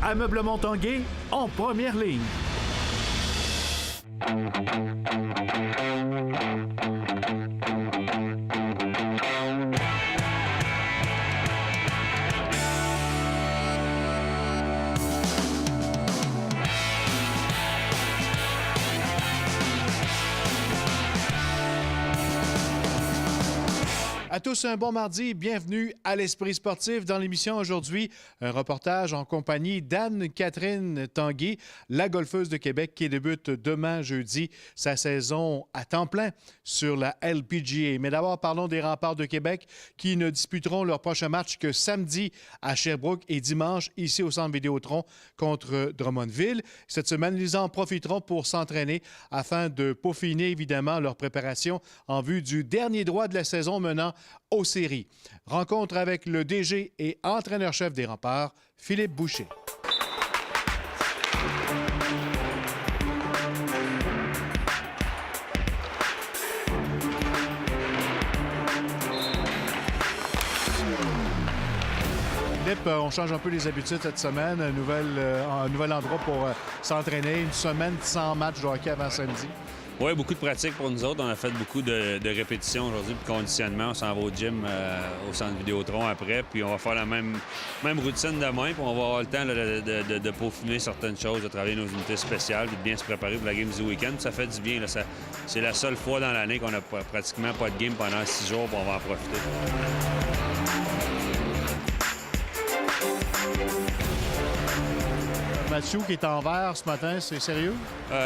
Ameublement Tanguay en première ligne. À tous, un bon mardi. Bienvenue à l'Esprit sportif. Dans l'émission aujourd'hui, un reportage en compagnie d'Anne-Catherine Tanguay, la golfeuse de Québec qui débute demain, jeudi, sa saison à temps plein sur la LPGA. Mais d'abord, parlons des Remparts de Québec qui ne disputeront leur prochain match que samedi à Sherbrooke et dimanche ici au Centre Vidéotron contre Drummondville. Cette semaine, ils en profiteront pour s'entraîner afin de peaufiner évidemment leur préparation en vue du dernier droit de la saison menant aux séries. Rencontre avec le DG et entraîneur-chef des Remparts, Philippe Boucher. Philippe, on change un peu les habitudes cette semaine. Un nouvel endroit pour s'entraîner. Une semaine sans match de hockey avant samedi. Oui, beaucoup de pratiques pour nous autres. On a fait beaucoup de répétitions aujourd'hui, de conditionnement. On s'en va au gym, au Centre Vidéotron après. Puis on va faire la même routine demain. Puis on va avoir le temps là, de peaufiner certaines choses, de travailler nos unités spéciales, puis de bien se préparer pour la game du week-end. Ça fait du bien. Là. C'est la seule fois dans l'année qu'on n'a pratiquement pas de game pendant 6 jours. Puis on va en profiter. Mathieu qui est en vert ce matin, c'est sérieux?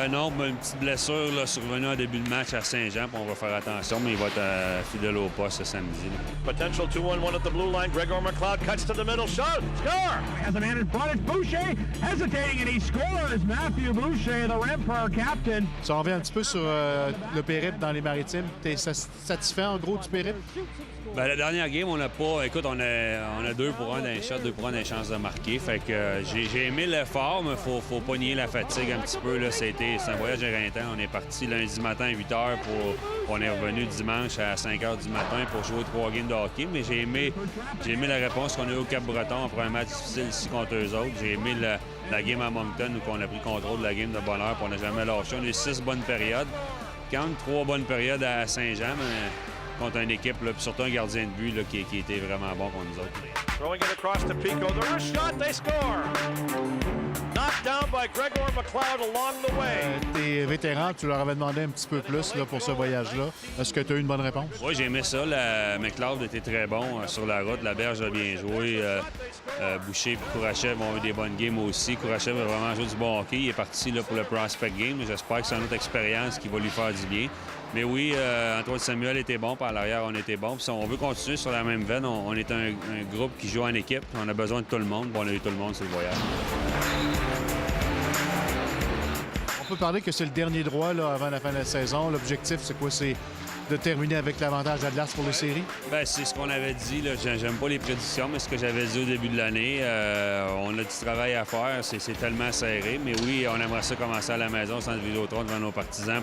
Non, mais une petite blessure là, survenue en début de match à Saint-Jean, puis on va faire attention, mais il va être fidèle au poste ce samedi. Là. Potential 2-1-1 at the blue line. Gregor McLeod cuts to the middle. Shot! Score! Has a man in front. It's Boucher hesitating, and he scores. Matthew Boucher, the Rempart captain. Ça revient un petit peu sur le périple dans les Maritimes. T'es satisfait en gros du périple? Bien, la dernière game, on n'a pas... Écoute, on a 2 pour 1 dans les shots, 2 pour 1 dans les chances de marquer. Fait que j'ai aimé l'effort, mais faut pas nier la fatigue un petit peu. Là. C'est un voyage éreintant. On est parti lundi matin à 8 h on est revenu dimanche à 5 h du matin pour jouer 3 games de hockey. Mais j'ai aimé la réponse qu'on a eu au Cap-Breton après un match difficile ici contre eux autres. J'ai aimé la game à Moncton où on a pris contrôle de la game de bonheur et on n'a jamais lâché. On a eu 6 bonnes périodes. Quand même 3 bonnes périodes à Saint-Jean, mais contre une équipe, là, puis surtout un gardien de but là, qui était vraiment bon contre nous autres. Throwing it across to Pico. The wrist shot, they score! Knocked down by Gregor McLeod along the way. Tes vétérans, tu leur avais demandé un petit peu plus là, pour ce voyage-là. Est-ce que tu as eu une bonne réponse? Oui, j'ai aimé ça. McLeod était très bon sur la route. La Berge a bien joué. Boucher et Kourachev ont eu des bonnes games aussi. Kourachev a vraiment joué du bon hockey. Il est parti là, pour le Prospect Game. J'espère que c'est une autre expérience qui va lui faire du bien. Mais oui, Antoine Samuel était bon, par l'arrière, on était bon. Puis si on veut continuer sur la même veine, on est un groupe qui joue en équipe. On a besoin de tout le monde. Bon, on a eu tout le monde sur le voyage. On peut parler que c'est le dernier droit là, avant la fin de la saison. L'objectif, c'est quoi? C'est de terminer avec l'avantage d'Atlas pour les séries? Bien, c'est ce qu'on avait dit. J'aime pas les prédictions, mais ce que j'avais dit au début de l'année, on a du travail à faire. C'est tellement serré. Mais oui, on aimerait ça commencer à la maison, au Centre Vidéotron, devant nos partisans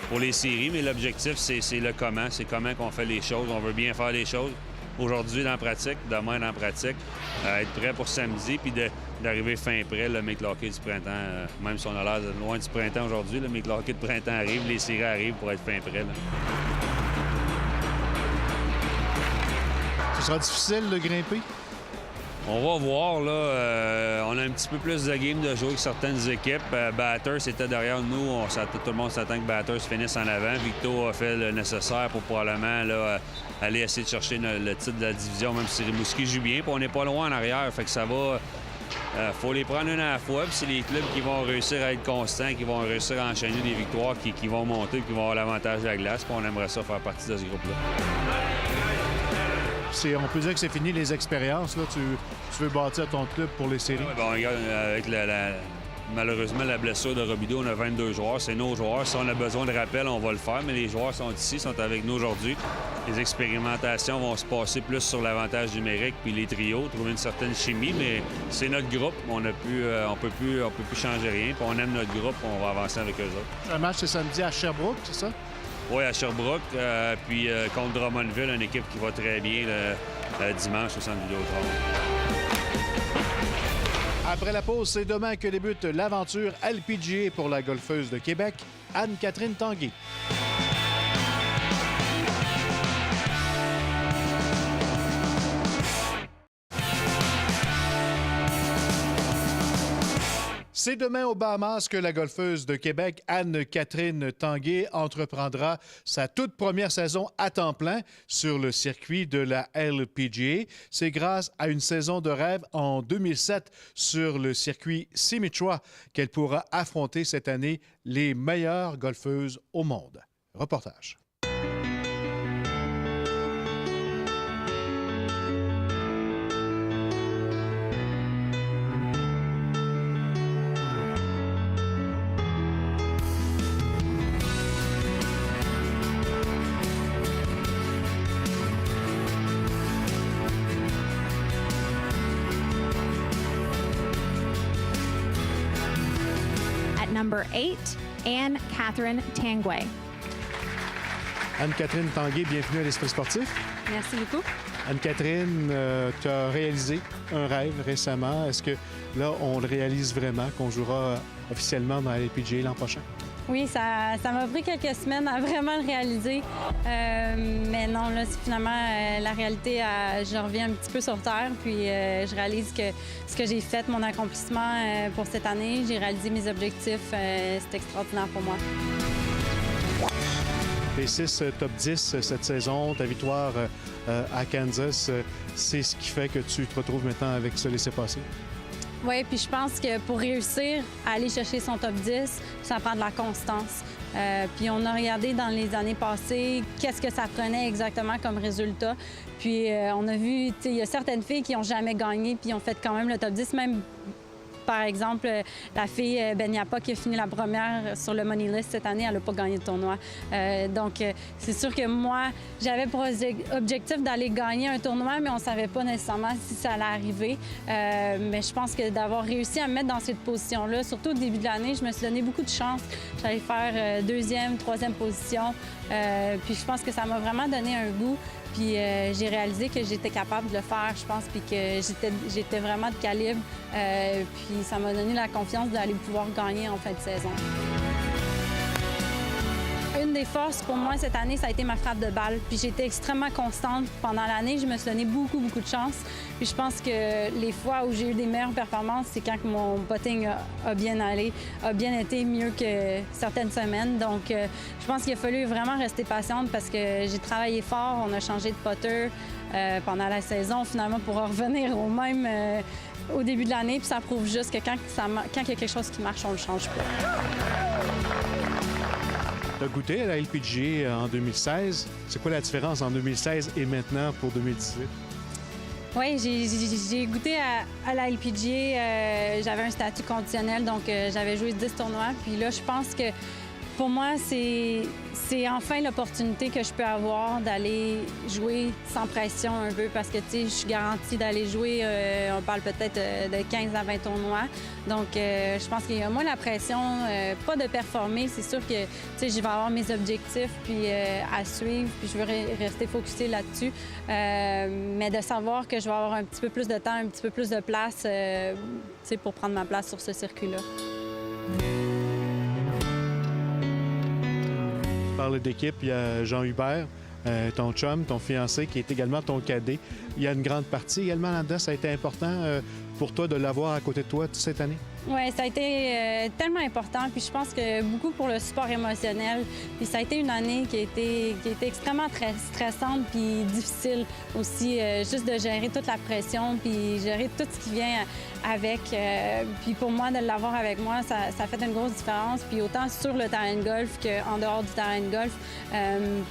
pour les séries. Mais l'objectif, c'est le comment. C'est comment qu'on fait les choses. On veut bien faire les choses. Aujourd'hui dans la pratique, demain dans la pratique, être prêt pour samedi, puis d'arriver fin prêt, le make hockey du printemps. Même si on a l'air loin du printemps aujourd'hui, le make hockey de printemps arrive, les séries arrivent pour être fin prêt. Là. Ce sera difficile de grimper? On va voir, là. On a un petit peu plus de game de jouer que certaines équipes. Batters était derrière nous. Tout le monde s'attend que Batters finisse en avant. Victo a fait le nécessaire pour probablement là, aller essayer de chercher le titre de la division, même si Rimouski joue bien. Puis on n'est pas loin en arrière. Fait que ça va... faut les prendre une à la fois. Puis c'est les clubs qui vont réussir à être constants, qui vont réussir à enchaîner des victoires, qui vont monter, qui vont avoir l'avantage de la glace. Puis on aimerait ça faire partie de ce groupe-là. On peut dire que c'est fini les expériences. Là. Tu veux bâtir ton club pour les séries? Oui, bon, regarde, avec malheureusement la blessure de Robideau, on a 22 joueurs. C'est nos joueurs. Si on a besoin de rappel, on va le faire. Mais les joueurs sont ici, sont avec nous aujourd'hui. Les expérimentations vont se passer plus sur l'avantage numérique puis les trios, trouver une certaine chimie. Mais c'est notre groupe. On peut plus changer rien. Puis on aime notre groupe. On va avancer avec eux autres. Le match, c'est samedi à Sherbrooke, c'est ça? Oui, à Sherbrooke, puis contre Drummondville, une équipe qui va très bien dimanche au Centre Vidéotron. Après la pause, c'est demain que débute l'aventure LPGA pour la golfeuse de Québec, Anne-Catherine Tanguay. C'est demain aux Bahamas que la golfeuse de Québec, Anne-Catherine Tanguay, entreprendra sa toute première saison à temps plein sur le circuit de la LPGA. C'est grâce à une saison de rêve en 2007 sur le circuit Simichua qu'elle pourra affronter cette année les meilleures golfeuses au monde. Reportage. Number 8, Anne-Catherine Tanguay. Anne-Catherine Tanguay, bienvenue à l'Esprit sportif. Merci beaucoup. Anne-Catherine, tu as réalisé un rêve récemment. Est-ce que là, on le réalise vraiment, qu'on jouera officiellement dans la LPGA l'an prochain? Oui, ça m'a pris quelques semaines à vraiment le réaliser. Mais non, là, c'est finalement la réalité, je reviens un petit peu sur terre. Puis je réalise que ce que j'ai fait, mon accomplissement pour cette année, j'ai réalisé mes objectifs. C'est extraordinaire pour moi. Les 6 top 10 cette saison, ta victoire à Kansas, c'est ce qui fait que tu te retrouves maintenant avec ce laissez-passer? Oui, puis je pense que pour réussir à aller chercher son top 10, ça prend de la constance. Puis on a regardé dans les années passées qu'est-ce que ça prenait exactement comme résultat. Puis on a vu, il y a certaines filles qui n'ont jamais gagné puis ont fait quand même le top 10, même par exemple, la fille Benyapa qui a fini la première sur le Money List cette année, elle n'a pas gagné de tournoi. Donc, c'est sûr que moi, j'avais pour objectif d'aller gagner un tournoi, mais on ne savait pas nécessairement si ça allait arriver. Mais je pense que d'avoir réussi à me mettre dans cette position-là, surtout au début de l'année, je me suis donné beaucoup de chance. J'allais faire deuxième, troisième position. Puis je pense que ça m'a vraiment donné un goût. Puis j'ai réalisé que j'étais capable de le faire, je pense, puis que j'étais vraiment de calibre. Puis ça m'a donné la confiance d'aller pouvoir gagner en fin de saison. Une des forces pour moi cette année, ça a été ma frappe de balle. Puis j'ai été extrêmement constante pendant l'année. Je me suis donné beaucoup de chance. Puis je pense que les fois où j'ai eu des meilleures performances, c'est quand mon putting a bien allé, a bien été mieux que certaines semaines. Donc je pense qu'il a fallu vraiment rester patiente parce que j'ai travaillé fort. On a changé de putter pendant la saison finalement pour revenir au même au début de l'année. Puis ça prouve juste que quand il y a quelque chose qui marche, on le change pas. Tu as goûté à la LPGA en 2016. C'est quoi la différence en 2016 et maintenant pour 2018? Oui, j'ai goûté à la LPGA. J'avais un statut conditionnel, donc j'avais joué 10 tournois. Puis là, je pense que pour moi, c'est enfin l'opportunité que je peux avoir d'aller jouer sans pression un peu parce que, tu sais, je suis garantie d'aller jouer, on parle peut-être de 15 à 20 tournois. Donc, je pense qu'il y a moins la pression, pas de performer. C'est sûr que, tu sais, je vais avoir mes objectifs puis à suivre, puis je veux rester focusée là-dessus. Mais de savoir que je vais avoir un petit peu plus de temps, un petit peu plus de place, tu sais, pour prendre ma place sur ce circuit-là. Parle d'équipe, il y a Jean-Hubert, ton chum, ton fiancé, qui est également ton cadet. Il y a une grande partie également là-dedans. Ça a été important pour toi de l'avoir à côté de toi cette année? Oui, ça a été tellement important. Puis je pense que beaucoup pour le support émotionnel. Puis ça a été une année qui a été extrêmement très stressante puis difficile aussi. Juste de gérer toute la pression puis gérer tout ce qui vient avec. Puis pour moi, de l'avoir avec moi, ça fait une grosse différence. Puis autant sur le terrain de golf qu'en dehors du terrain de golf.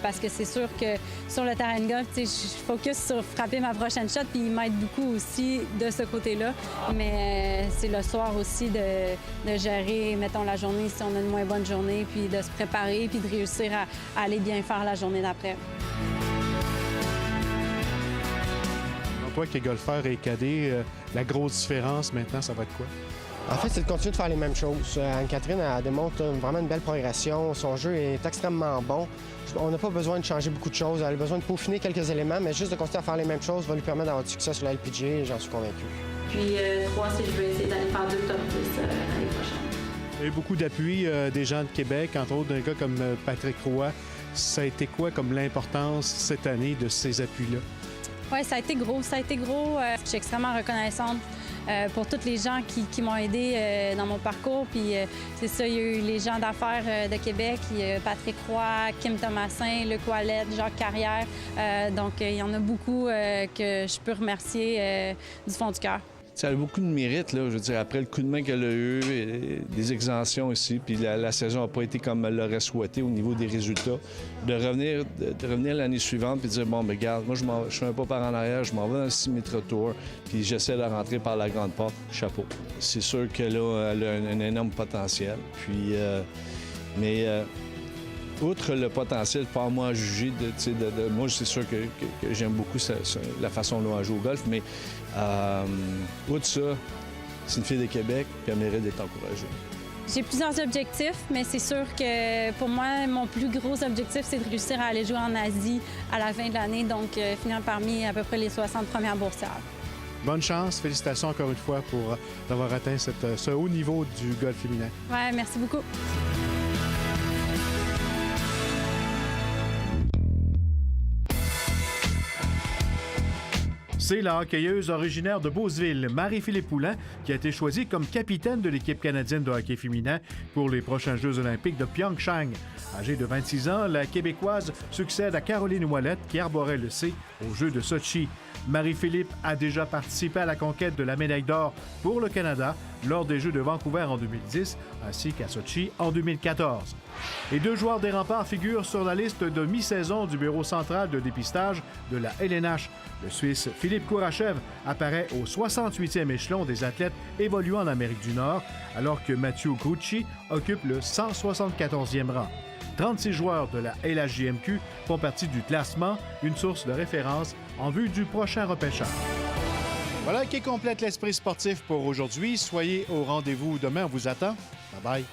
Parce que c'est sûr que sur le terrain de golf, je focus sur frapper ma prochaine shot puis il m'aide beaucoup aussi de ce côté-là. Mais c'est le soir aussi de gérer, mettons, la journée si on a une moins bonne journée, puis de se préparer, puis de réussir à aller bien faire la journée d'après. Donc, toi qui es golfeur et cadet, la grosse différence maintenant, ça va être quoi? En fait, c'est de continuer de faire les mêmes choses. Anne-Catherine, elle démontre vraiment une belle progression. Son jeu est extrêmement bon. On n'a pas besoin de changer beaucoup de choses. Elle a besoin de peaufiner quelques éléments, mais juste de continuer à faire les mêmes choses va lui permettre d'avoir du succès sur la LPGA, j'en suis convaincu. Puis 3, c'est que je vais essayer d'aller faire 2 top 10 l'année prochaine. Il y a eu beaucoup d'appui des gens de Québec, entre autres d'un gars comme Patrick Roy. Ça a été quoi comme l'importance cette année de ces appuis-là? Oui, ça a été gros. Je suis extrêmement reconnaissante pour tous les gens qui m'ont aidé dans mon parcours. Puis c'est ça, il y a eu les gens d'affaires de Québec, il y a Patrick Roy, Kim Thomasin, Luc Ouellette, Jacques Carrière. Donc il y en a beaucoup que je peux remercier du fond du cœur. Ça a eu beaucoup de mérite, là, je veux dire, après le coup de main qu'elle a eu, des exemptions ici, puis la saison n'a pas été comme elle l'aurait souhaité au niveau des résultats. De revenir l'année suivante puis de dire, bon, ben regarde, moi, je fais un pas par en arrière, je m'en vais dans le 6 mètres tour, puis j'essaie de rentrer par la grande porte, chapeau. C'est sûr qu'elle a un énorme potentiel, puis... outre le potentiel, pas à moi à juger, moi, c'est sûr que j'aime beaucoup la façon dont elle joue au golf, mais outre ça, c'est une fille de Québec, puis elle mérite d'être encouragée. J'ai plusieurs objectifs, mais c'est sûr que pour moi, mon plus gros objectif, c'est de réussir à aller jouer en Asie à la fin de l'année, donc finir parmi à peu près les 60 premières boursières. Bonne chance, félicitations encore une fois pour avoir atteint ce haut niveau du golf féminin. Ouais, merci beaucoup. C'est la hockeyeuse originaire de Beauceville, Marie-Philippe Poulin, qui a été choisie comme capitaine de l'équipe canadienne de hockey féminin pour les prochains Jeux olympiques de Pyeongchang. Âgée de 26 ans, la Québécoise succède à Caroline Ouellette, qui arborait le C aux Jeux de Sochi. Marie-Philippe a déjà participé à la conquête de la médaille d'or pour le Canada lors des Jeux de Vancouver en 2010, ainsi qu'à Sochi en 2014. Les 2 joueurs des Remparts figurent sur la liste de mi-saison du Bureau central de dépistage de la LNH. Le Suisse Philippe Kourachev apparaît au 68e échelon des athlètes évoluant en Amérique du Nord, alors que Mathieu Grucci occupe le 174e rang. 36 joueurs de la LHJMQ font partie du classement, une source de référence en vue du prochain repêchage. Voilà qui complète l'esprit sportif pour aujourd'hui. Soyez au rendez-vous demain, on vous attend. Bye bye.